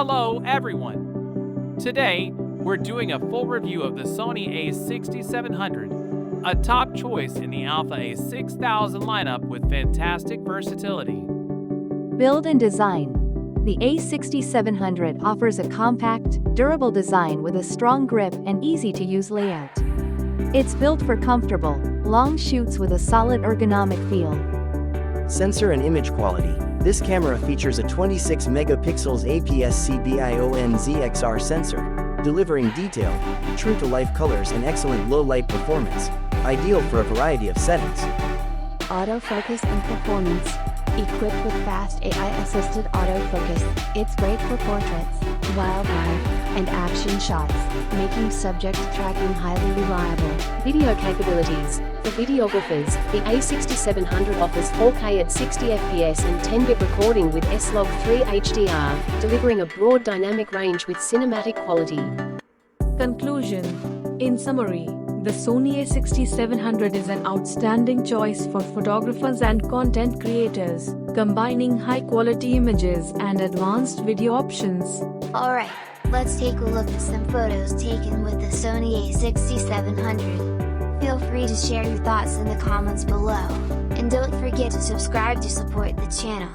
Hello everyone! Today, we're doing a full review of the Sony A6700, a top choice in the Alpha A6000 lineup with fantastic versatility. Build and design. The A6700 offers a compact, durable design with a strong grip and easy-to-use layout. It's built for comfortable, long shoots with a solid ergonomic feel. Sensor and image quality. This camera features a 26 megapixels APS-C BIONZ XR sensor, delivering detailed, true-to-life colors and excellent low-light performance, ideal for a variety of settings. Autofocus and performance. Equipped with fast AI-assisted autofocus, it's great for portraits, wildlife, and action shots, making subject tracking highly reliable. Video capabilities. For videographers, the A6700 offers 4K at 60 FPS and 10-bit recording with S-Log 3 HDR, delivering a broad dynamic range with cinematic quality. Conclusion. In summary, the Sony A6700 is an outstanding choice for photographers and content creators, combining high-quality images and advanced video options. Alright, let's take a look at some photos taken with the Sony A6700. Feel free to share your thoughts in the comments below, and don't forget to subscribe to support the channel.